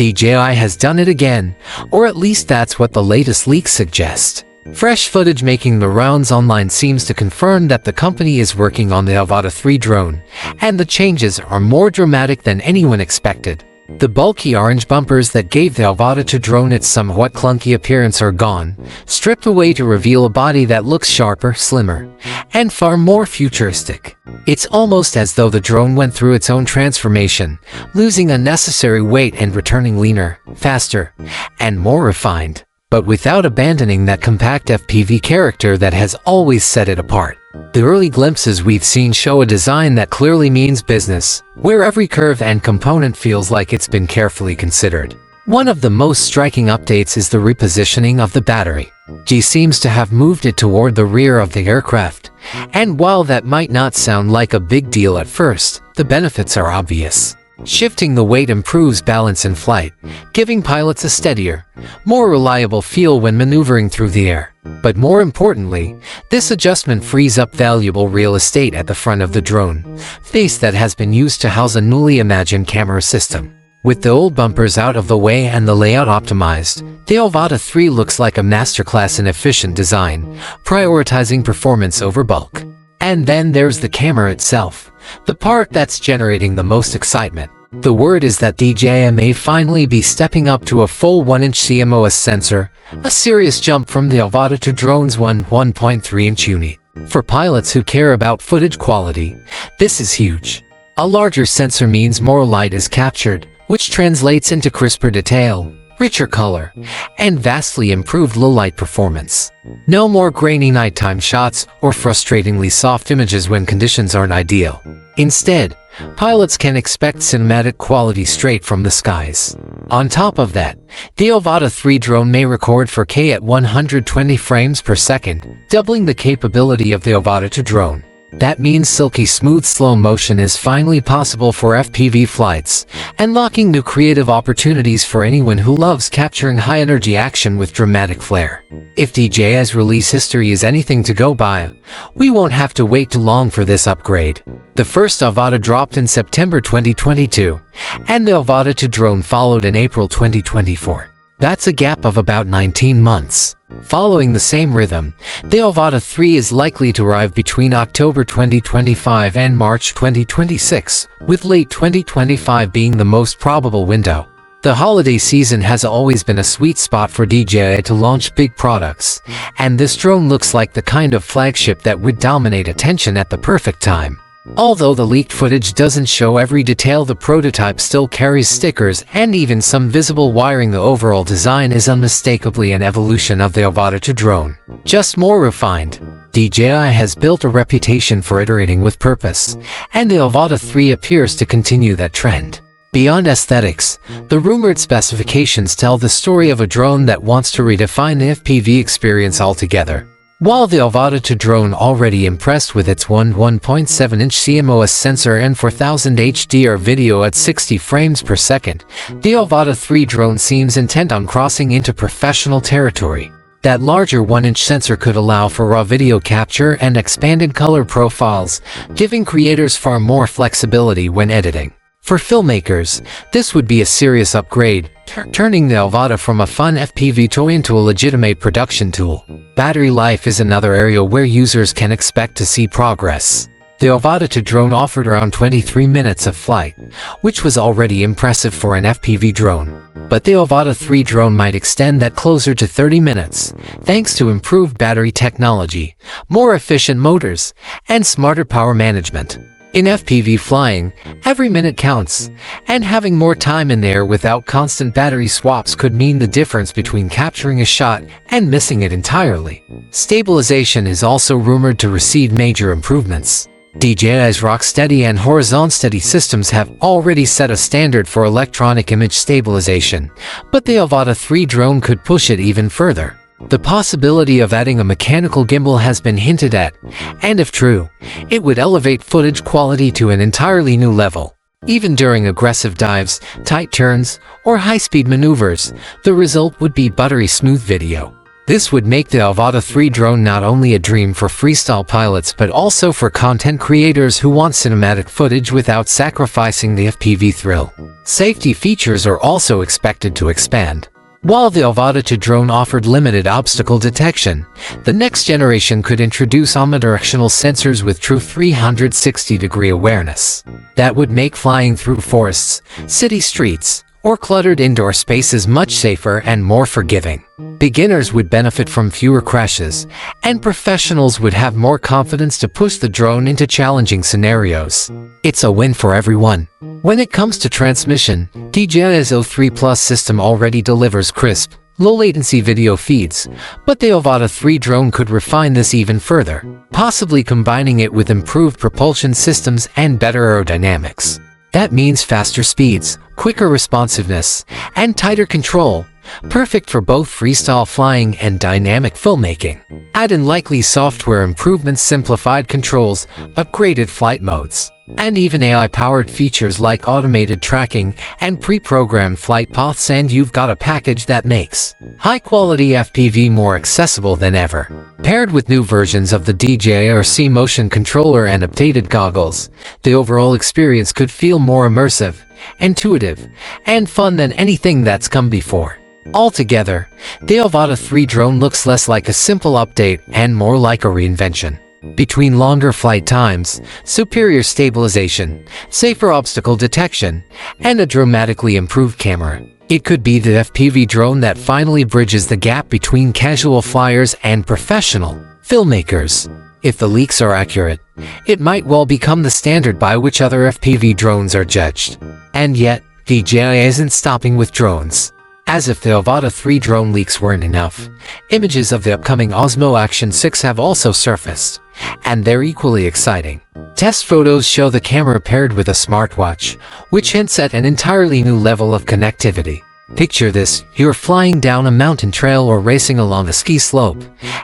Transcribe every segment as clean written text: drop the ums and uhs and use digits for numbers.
DJI has done it again, or at least that's what the latest leaks suggest. Fresh footage making the rounds online seems to confirm that the company is working on the Avata 3 drone, and the changes are more dramatic than anyone expected. The bulky orange bumpers that gave the Avata 2 drone its somewhat clunky appearance are gone, stripped away to reveal a body that looks sharper, slimmer, and far more futuristic. It's almost as though the drone went through its own transformation, losing unnecessary weight and returning leaner, faster, and more refined, but without abandoning that compact FPV character that has always set it apart. The early glimpses we've seen show a design that clearly means business, where every curve and component feels like it's been carefully considered. One of the most striking updates is the repositioning of the battery. DJI seems to have moved it toward the rear of the aircraft, and while that might not sound like a big deal at first, the benefits are obvious. Shifting the weight improves balance in flight, giving pilots a steadier, more reliable feel when maneuvering through the air. But more importantly, this adjustment frees up valuable real estate at the front of the drone face that has been used to house a newly imagined camera system. With the old bumpers out of the way and the layout optimized, the Avata 3 looks like a masterclass in efficient design, prioritizing performance over bulk. And then there's the camera itself, the part that's generating the most excitement. The word is that DJI may finally be stepping up to a full 1-inch CMOS sensor, a serious jump from the Avata 2 drone's 1.3-inch unit. For pilots who care about footage quality, this is huge. A larger sensor means more light is captured, which translates into crisper detail, richer color, and vastly improved low-light performance. No more grainy nighttime shots or frustratingly soft images when conditions aren't ideal. Instead, pilots can expect cinematic quality straight from the skies. On top of that, the Avata 3 drone may record 4K at 120 frames per second, doubling the capability of the Avata 2 drone. That means silky smooth slow motion is finally possible for FPV flights, unlocking new creative opportunities for anyone who loves capturing high-energy action with dramatic flair. If DJI's release history is anything to go by, we won't have to wait too long for this upgrade. The first Avata dropped in September 2022, and the Avata 2 drone followed in April 2024. That's a gap of about 19 months. Following the same rhythm, the Avata 3 is likely to arrive between October 2025 and March 2026, with late 2025 being the most probable window. The holiday season has always been a sweet spot for DJI to launch big products, and this drone looks like the kind of flagship that would dominate attention at the perfect time. Although the leaked footage doesn't show every detail, the prototype still carries stickers and even some visible wiring. The overall design is unmistakably an evolution of the Avata 2 drone, just more refined. DJI has built a reputation for iterating with purpose, and the Avata 3 appears to continue that trend. Beyond aesthetics, the rumored specifications tell the story of a drone that wants to redefine the FPV experience altogether. While the Avata 2 drone already impressed with its 1.7-inch CMOS sensor and 4000 HDR video at 60 frames per second, the Avata 3 drone seems intent on crossing into professional territory. That larger 1-inch sensor could allow for raw video capture and expanded color profiles, giving creators far more flexibility when editing. For filmmakers, this would be a serious upgrade, turning the Avata from a fun FPV toy into a legitimate production tool. Battery life is another area where users can expect to see progress. The Avata 2 drone offered around 23 minutes of flight, which was already impressive for an FPV drone. But the Avata 3 drone might extend that closer to 30 minutes, thanks to improved battery technology, more efficient motors, and smarter power management. In FPV flying, every minute counts, and having more time in the air without constant battery swaps could mean the difference between capturing a shot and missing it entirely. Stabilization is also rumored to receive major improvements. DJI's Rocksteady and Horizon Steady systems have already set a standard for electronic image stabilization, but the Avata 3 drone could push it even further. The possibility of adding a mechanical gimbal has been hinted at, and if true, it would elevate footage quality to an entirely new level. Even during aggressive dives, tight turns, or high-speed maneuvers, the result would be buttery smooth video. This would make the Avata 3 drone not only a dream for freestyle pilots but also for content creators who want cinematic footage without sacrificing the FPV thrill. Safety features are also expected to expand. While the Avata 2 drone offered limited obstacle detection, the next generation could introduce omnidirectional sensors with true 360-degree awareness. That would make flying through forests, city streets, or cluttered indoor spaces much safer and more forgiving. Beginners would benefit from fewer crashes, and professionals would have more confidence to push the drone into challenging scenarios. It's a win for everyone. When it comes to transmission, DJI's O3 Plus system already delivers crisp, low-latency video feeds, but the Avata 3 drone could refine this even further, possibly combining it with improved propulsion systems and better aerodynamics. That means faster speeds, quicker responsiveness, and tighter control, perfect for both freestyle flying and dynamic filmmaking. Add in likely software improvements, simplified controls, upgraded flight modes, and even AI-powered features like automated tracking and pre-programmed flight paths, and you've got a package that makes high-quality FPV more accessible than ever. Paired with new versions of the DJI RC motion controller and updated goggles, the overall experience could feel more immersive, intuitive, and fun than anything that's come before. Altogether, the Avata 3 drone looks less like a simple update and more like a reinvention. Between longer flight times, superior stabilization, safer obstacle detection, and a dramatically improved camera, it could be the FPV drone that finally bridges the gap between casual flyers and professional filmmakers. If the leaks are accurate, it might well become the standard by which other FPV drones are judged. And yet, DJI isn't stopping with drones. As if the Avata 3 drone leaks weren't enough, images of the upcoming Osmo Action 6 have also surfaced, and they're equally exciting. Test photos show the camera paired with a smartwatch, which hints at an entirely new level of connectivity. Picture this: you're flying down a mountain trail or racing along a ski slope,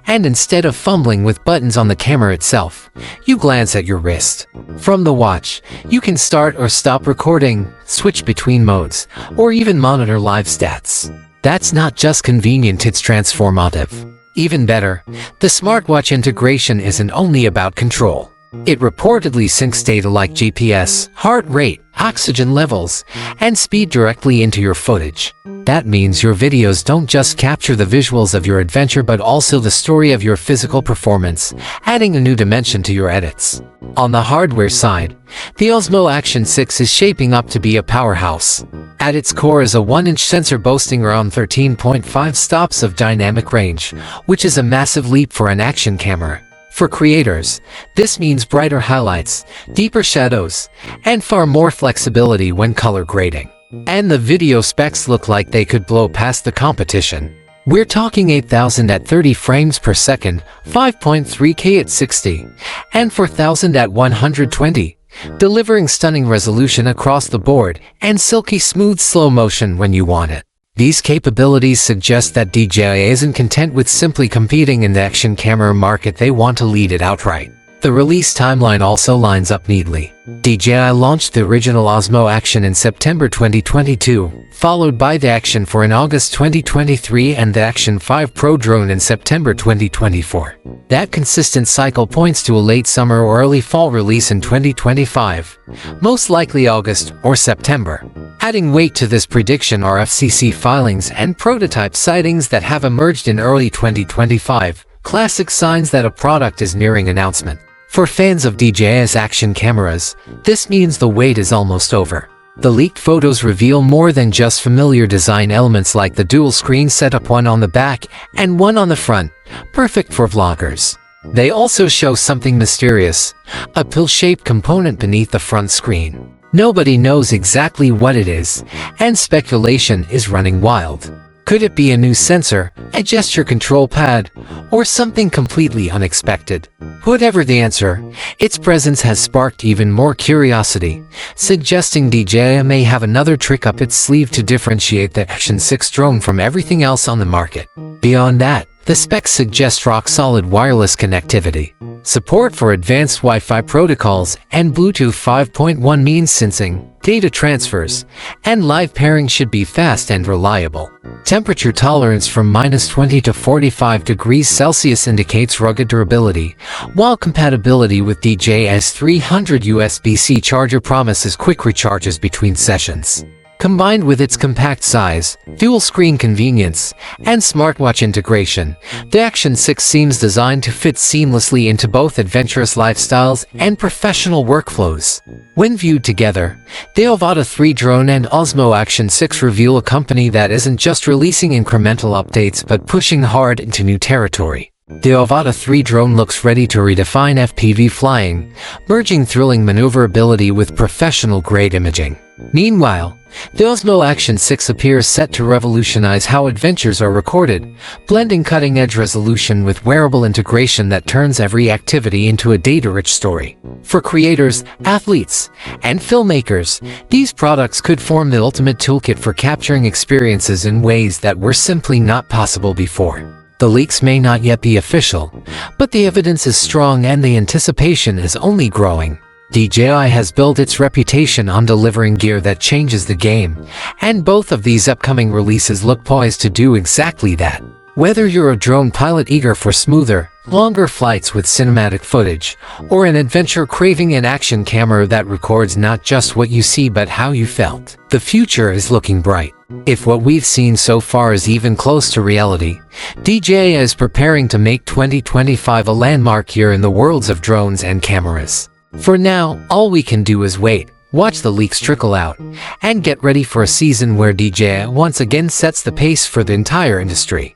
and instead of fumbling with buttons on the camera itself, you glance at your wrist. From the watch, you can start or stop recording, switch between modes, or even monitor live stats. That's not just convenient, it's transformative. Even better, the smartwatch integration isn't only about control. It reportedly syncs data like GPS, heart rate, oxygen levels, and speed directly into your footage. That means your videos don't just capture the visuals of your adventure but also the story of your physical performance, adding a new dimension to your edits. On the hardware side, the Osmo Action 6 is shaping up to be a powerhouse. At its core is a 1-inch sensor boasting around 13.5 stops of dynamic range, which is a massive leap for an action camera. For creators, this means brighter highlights, deeper shadows, and far more flexibility when color grading. And the video specs look like they could blow past the competition. We're talking 8000 at 30 frames per second, 5.3K at 60, and 4000 at 120, delivering stunning resolution across the board and silky smooth slow motion when you want it. These capabilities suggest that DJI isn't content with simply competing in the action camera market, they want to lead it outright. The release timeline also lines up neatly. DJI launched the original Osmo Action in September 2022, followed by the Action 4 in August 2023 and the Action 5 Pro drone in September 2024. That consistent cycle points to a late summer or early fall release in 2025, most likely August or September. Adding weight to this prediction are FCC filings and prototype sightings that have emerged in early 2025, classic signs that a product is nearing announcement. For fans of DJI's action cameras, this means the wait is almost over. The leaked photos reveal more than just familiar design elements like the dual screen setup, one on the back and one on the front, perfect for vloggers. They also show something mysterious, a pill-shaped component beneath the front screen. Nobody knows exactly what it is, and speculation is running wild. Could it be a new sensor, a gesture control pad, or something completely unexpected? Whatever the answer, its presence has sparked even more curiosity, suggesting DJI may have another trick up its sleeve to differentiate the Action 6 drone from everything else on the market. Beyond that, The specs suggest rock-solid wireless connectivity, support for advanced Wi-Fi protocols, and Bluetooth 5.1 means sensing, data transfers, and live pairing should be fast and reliable. Temperature tolerance from -20 to 45 degrees Celsius indicates rugged durability, while compatibility with DJI's 300 USB-C charger promises quick recharges between sessions. Combined with its compact size, dual-screen convenience, and smartwatch integration, the Action 6 seems designed to fit seamlessly into both adventurous lifestyles and professional workflows. When viewed together, the Avata 3 drone and Osmo Action 6 reveal a company that isn't just releasing incremental updates but pushing hard into new territory. The Avata 3 drone looks ready to redefine FPV flying, merging thrilling maneuverability with professional-grade imaging. Meanwhile, the Osmo Action 6 appears set to revolutionize how adventures are recorded, blending cutting-edge resolution with wearable integration that turns every activity into a data-rich story. For creators, athletes, and filmmakers, these products could form the ultimate toolkit for capturing experiences in ways that were simply not possible before. The leaks may not yet be official, but the evidence is strong and the anticipation is only growing. DJI has built its reputation on delivering gear that changes the game, and both of these upcoming releases look poised to do exactly that. Whether you're a drone pilot eager for smoother, longer flights with cinematic footage, or an adventure craving an action camera that records not just what you see but how you felt, the future is looking bright. If what we've seen so far is even close to reality, DJI is preparing to make 2025 a landmark year in the worlds of drones and cameras. For now, all we can do is wait, watch the leaks trickle out, and get ready for a season where DJI once again sets the pace for the entire industry.